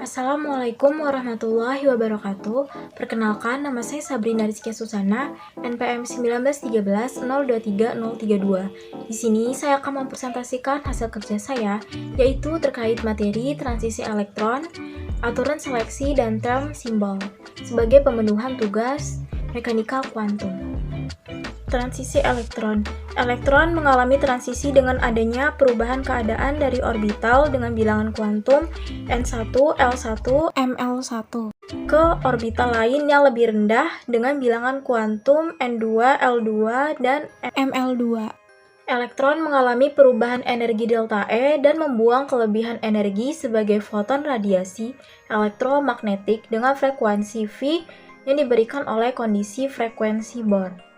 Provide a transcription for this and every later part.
Assalamualaikum warahmatullahi wabarakatuh. Perkenalkan, nama saya Sabrina Rizkia Susana, NPM 191302332. Di sini saya akan mempresentasikan hasil kerja saya, yaitu terkait materi transisi elektron, aturan seleksi, dan term simbol sebagai pemenuhan tugas mekanika kuantum. Transisi elektron. Elektron mengalami transisi dengan adanya perubahan keadaan dari orbital dengan bilangan kuantum N1, L1, ML1 ke orbital lain yang lebih rendah dengan bilangan kuantum N2, L2, dan ML2. Elektron mengalami perubahan energi delta E dan membuang kelebihan energi sebagai foton radiasi elektromagnetik dengan frekuensi V yang diberikan oleh kondisi frekuensi Bohr.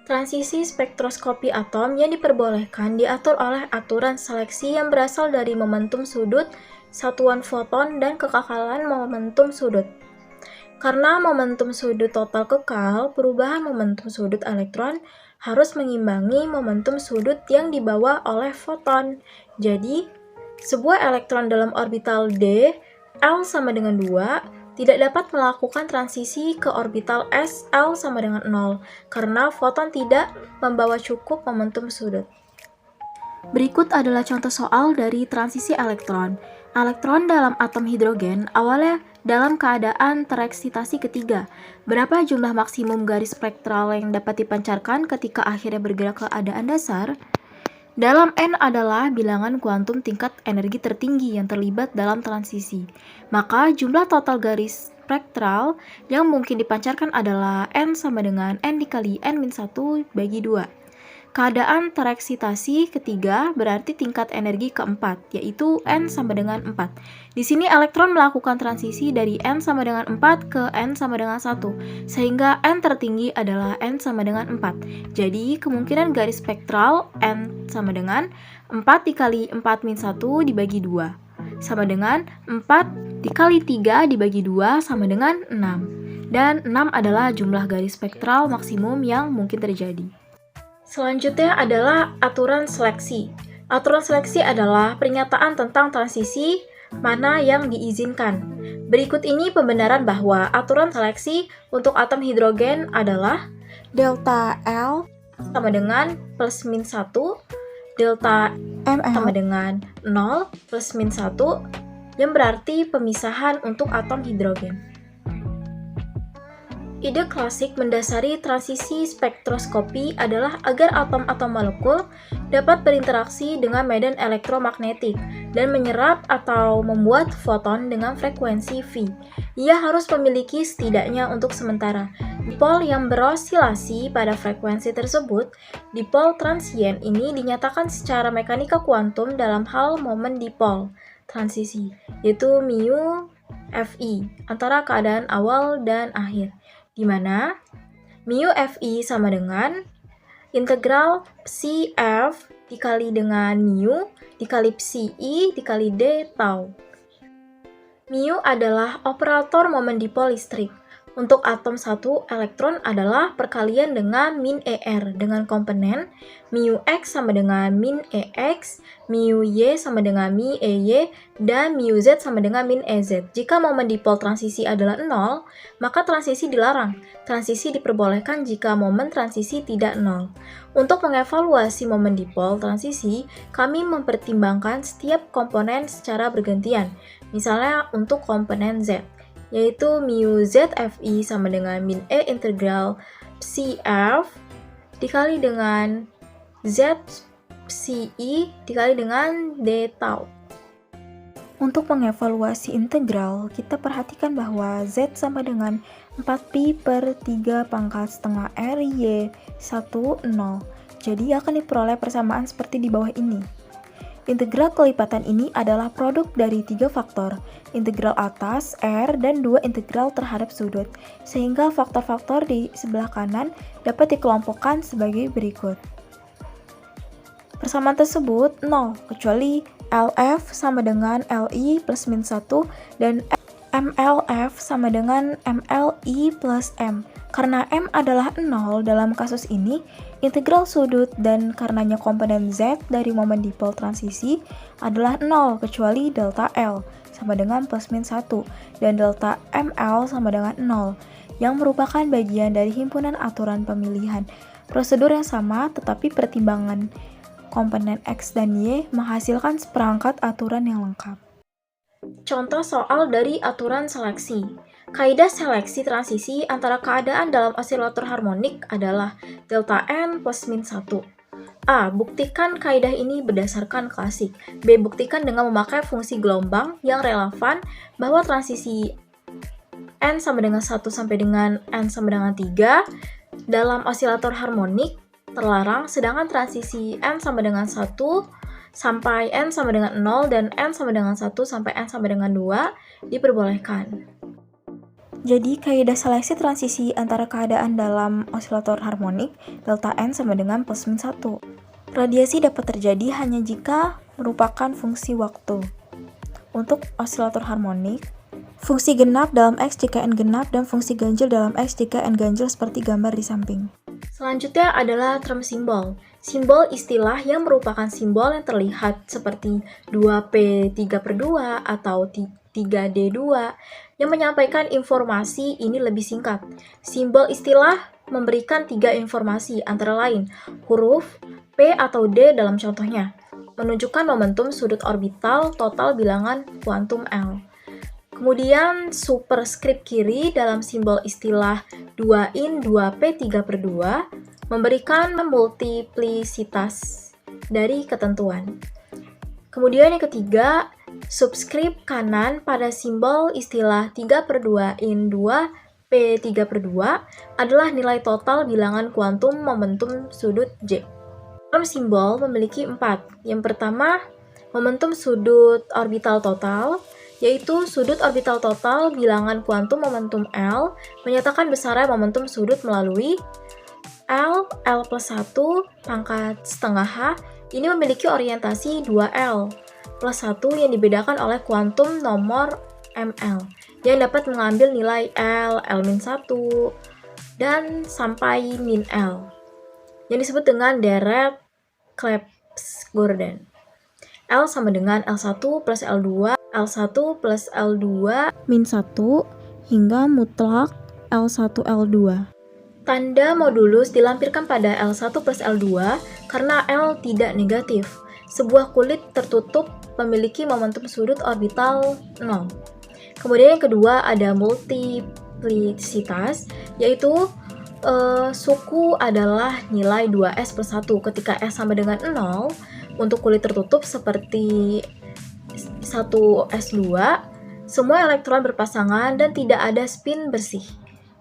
Transisi spektroskopi atom yang diperbolehkan diatur oleh aturan seleksi yang berasal dari momentum sudut, satuan foton, dan kekekalan momentum sudut. Karena momentum sudut total kekal, perubahan momentum sudut elektron harus mengimbangi momentum sudut yang dibawa oleh foton. Jadi, sebuah elektron dalam orbital D, L sama dengan 2, tidak dapat melakukan transisi ke orbital S, L sama dengan 0, karena foton tidak membawa cukup momentum sudut. Berikut adalah contoh soal dari transisi elektron. Elektron dalam atom hidrogen awalnya dalam keadaan tereksitasi ketiga. Berapa jumlah maksimum garis spektral yang dapat dipancarkan ketika akhirnya bergerak ke keadaan dasar? Dalam N adalah bilangan kuantum tingkat energi tertinggi yang terlibat dalam transisi. Maka jumlah total garis spektral yang mungkin dipancarkan adalah N sama dengan N dikali N-1 bagi 2. Keadaan tereksitasi ketiga berarti tingkat energi keempat, yaitu N sama dengan 4. Di sini elektron melakukan transisi dari N sama dengan 4 ke N sama dengan 1, sehingga N tertinggi adalah N sama dengan 4. Jadi, kemungkinan garis spektral N sama dengan 4 dikali 4-1 dibagi 2, sama dengan 4 dikali 3 dibagi 2 sama dengan 6. Dan 6 adalah jumlah garis spektral maksimum yang mungkin terjadi. Selanjutnya adalah aturan seleksi. Aturan seleksi adalah pernyataan tentang transisi mana yang diizinkan. Berikut ini pembenaran bahwa aturan seleksi untuk atom hidrogen adalah delta L sama dengan plus min 1, delta ML sama dengan 0 plus min 1, yang berarti pemisahan untuk atom hidrogen. Ide klasik mendasari transisi spektroskopi adalah agar atom-atom molekul dapat berinteraksi dengan medan elektromagnetik dan menyerap atau membuat foton dengan frekuensi V. Ia harus memiliki setidaknya untuk sementara dipol yang berosilasi pada frekuensi tersebut. Dipol transien ini dinyatakan secara mekanika kuantum dalam hal momen dipol transisi, yaitu mu Fi antara keadaan awal dan akhir, di mana mu Fi sama dengan integral psi F dikali dengan mu dikali psi I dikali d tau. Mu adalah operator momen dipol listrik. Untuk atom satu elektron adalah perkalian dengan min ER dengan komponen mu X sama dengan min EX, mu Y sama dengan min EY, dan mu Z sama dengan min EZ. Jika momen dipol transisi adalah 0, maka transisi dilarang. Transisi diperbolehkan jika momen transisi tidak 0. Untuk mengevaluasi momen dipol transisi, kami mempertimbangkan setiap komponen secara bergantian. Misalnya untuk komponen Z, yaitu mu ZFI sama dengan min E integral psi F dikali dengan Z psi I dikali dengan D tau. Untuk mengevaluasi integral, kita perhatikan bahwa Z sama dengan 4pi per 3 pangkat setengah R Y 1, 0. Jadi akan diperoleh persamaan seperti di bawah ini. Integral kelipatan ini adalah produk dari 3 faktor, integral atas, R, dan 2 integral terhadap sudut, sehingga faktor-faktor di sebelah kanan dapat dikelompokkan sebagai berikut. Persamaan tersebut 0, kecuali LF sama dengan LI plus min 1, dan MLF sama dengan MLI plus M. Karena M adalah 0 dalam kasus ini, integral sudut dan karenanya komponen Z dari momen dipol transisi adalah 0 kecuali delta L sama dengan plus min 1 dan delta ML sama dengan 0 yang merupakan bagian dari himpunan aturan pemilihan. Prosedur yang sama tetapi pertimbangan komponen X dan Y menghasilkan seperangkat aturan yang lengkap. Contoh soal dari aturan seleksi. Kaidah seleksi transisi antara keadaan dalam osilator harmonik adalah delta N plus min 1. A. Buktikan kaidah ini berdasarkan klasik. B. Buktikan dengan memakai fungsi gelombang yang relevan bahwa transisi N sama dengan 1 sampai dengan N sama dengan 3 dalam osilator harmonik terlarang, sedangkan transisi N sama dengan 1 sampai N sama dengan 0 dan N sama dengan 1 sampai N sama dengan 2 diperbolehkan. Jadi, kaidah seleksi transisi antara keadaan dalam osilator harmonik delta N sama dengan plus min 1. Radiasi dapat terjadi hanya jika merupakan fungsi waktu. Untuk osilator harmonik, fungsi genap dalam X jika N genap dan fungsi ganjil dalam X jika N ganjil seperti gambar di samping. Selanjutnya adalah term simbol. Simbol istilah yang merupakan simbol yang terlihat seperti 2P3/2 atau 3D2 yang menyampaikan informasi ini lebih singkat. Simbol istilah memberikan 3 informasi antara lain huruf, P atau D dalam contohnya, menunjukkan momentum sudut orbital total bilangan kuantum L. Kemudian superskrip kiri dalam simbol istilah 2in 2p3/2 memberikan multiplisitas dari ketentuan. Kemudian yang ketiga, subskrip kanan pada simbol istilah 3/2 in 2p3/2 adalah nilai total bilangan kuantum momentum sudut J. Term simbol memiliki 4. Yang pertama, momentum sudut orbital total, yaitu sudut orbital total bilangan kuantum momentum L menyatakan besarnya momentum sudut melalui L plus 1 pangkat setengah H ini memiliki orientasi 2L plus 1 yang dibedakan oleh kuantum nomor ML yang dapat mengambil nilai L-1 dan sampai min L yang disebut dengan deret Clebsch-Gordan. L sama dengan L1 plus L2, L1 plus L2 min 1 hingga mutlak L1 L2. Tanda modulus dilampirkan pada L1 plus L2 karena L tidak negatif. Sebuah kulit tertutup memiliki momentum sudut orbital 0. Kemudian yang kedua ada multiplisitas, yaitu suku adalah nilai 2S plus 1 ketika S sama dengan 0 untuk kulit tertutup seperti 1S2, semua elektron berpasangan dan tidak ada spin bersih.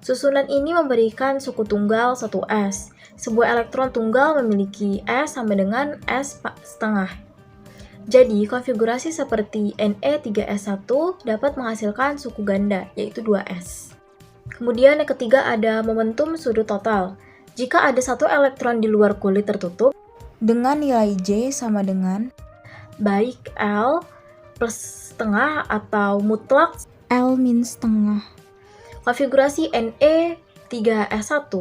Susunan ini memberikan suku tunggal 1S. Sebuah elektron tunggal memiliki S sama dengan S setengah. Jadi, konfigurasi seperti Ne3S1 dapat menghasilkan suku ganda, yaitu 2S. Kemudian yang ketiga ada momentum sudut total. Jika ada satu elektron di luar kulit tertutup, dengan nilai J sama dengan baik L plus setengah atau mutlak L min setengah. Konfigurasi Ne3S1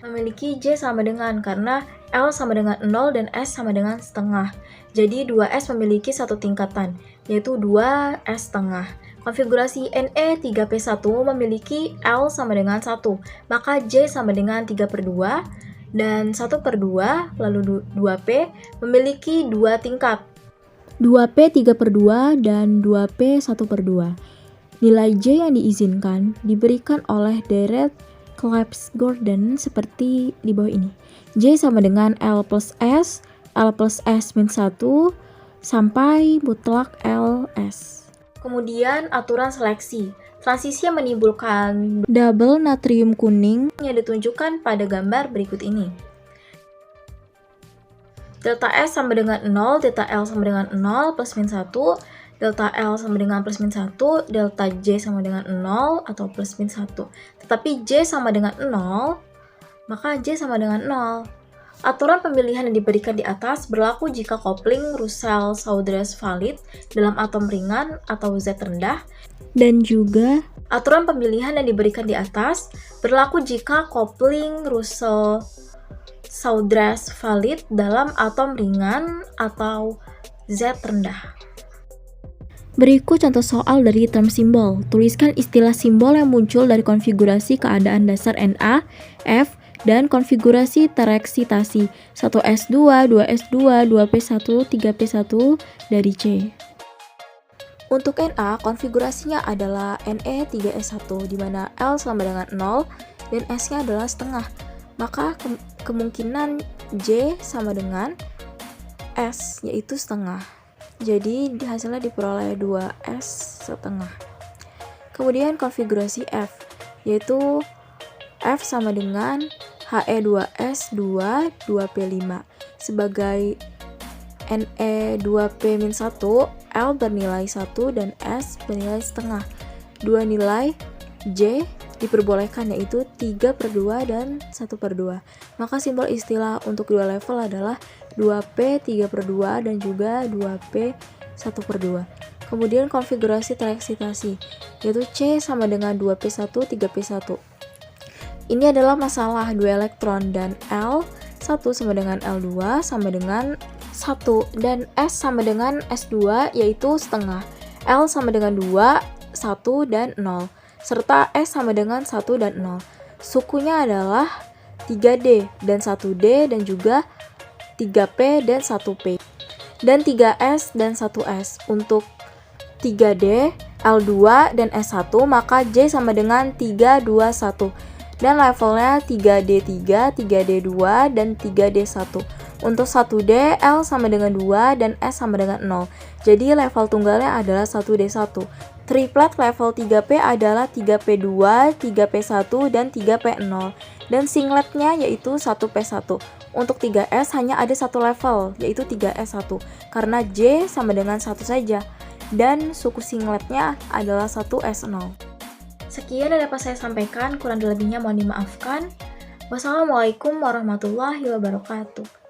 memiliki J sama dengan karena L sama dengan 0 dan S sama dengan setengah. Jadi 2S memiliki satu tingkatan, yaitu 2S setengah. Konfigurasi Ne3P1 memiliki L sama dengan 1, maka J sama dengan 3/2 dan 1/2 lalu 2P memiliki dua tingkat, 2P 3/2 dan 2P 1/2. Nilai J yang diizinkan diberikan oleh deret Clebsch-Gordan seperti di bawah ini. J sama dengan L plus S min 1 sampai mutlak LS. Kemudian aturan seleksi. Transisi yang menimbulkan double natrium kuning yang ditunjukkan pada gambar berikut ini. Delta S sama dengan 0, delta L sama dengan 0 plus min 1, delta L sama dengan plus min 1, delta J sama dengan 0 atau plus min 1. Tetapi J sama dengan 0, maka J sama dengan 0. Aturan pemilihan yang diberikan di atas berlaku jika kopling Russell-Saunders valid dalam atom ringan atau Z rendah, dan juga aturan pemilihan yang diberikan di atas berlaku jika kopling Russell-Saunders valid dalam atom ringan atau Z rendah. Berikut contoh soal dari term simbol. Tuliskan istilah simbol yang muncul dari konfigurasi keadaan dasar Na, F, dan konfigurasi tereksitasi 1S2, 2S2, 2P1, 3P1 dari C. Untuk Na, konfigurasinya adalah Ne3S1, di mana L sama dengan 0 dan S-nya adalah setengah. Maka kemungkinan J sama dengan S, yaitu setengah. Jadi hasilnya diperoleh 2S setengah. Kemudian konfigurasi F, yaitu F sama dengan He2S2 2P5. Sebagai Ne2P-1, L bernilai 1 dan S bernilai setengah. Dua nilai J diperbolehkan, yaitu 3/2 dan 1/2. Maka simbol istilah untuk dua level adalah 2P 3/2 dan juga 2P 1/2. Kemudian konfigurasi tereksitasi, yaitu C sama dengan 2P1 3P1. Ini adalah masalah 2 elektron dan L1 sama dengan L2 sama dengan 1 dan S sama dengan S2, yaitu setengah. L sama dengan 2, 1 dan 0. Serta S sama dengan 1 dan 0. Sukunya adalah 3D dan 1D dan juga 3P dan 1P. Dan 3S dan 1S. Untuk 3D, L2 dan S1, maka J sama dengan 3, 2, 1. Dan levelnya 3D3, 3D2, dan 3D1. Untuk 1D, L sama dengan 2 dan S sama dengan 0. Jadi level tunggalnya adalah 1D1. Triplet level 3P adalah 3P2, 3P1, dan 3P0. Dan singletnya yaitu 1P1. Untuk 3S hanya ada satu level, yaitu 3S1. Karena J sama dengan 1 saja. Dan suku singletnya adalah 1S0. Sekian yang dapat saya sampaikan, kurang lebihnya mohon dimaafkan. Wassalamualaikum warahmatullahi wabarakatuh.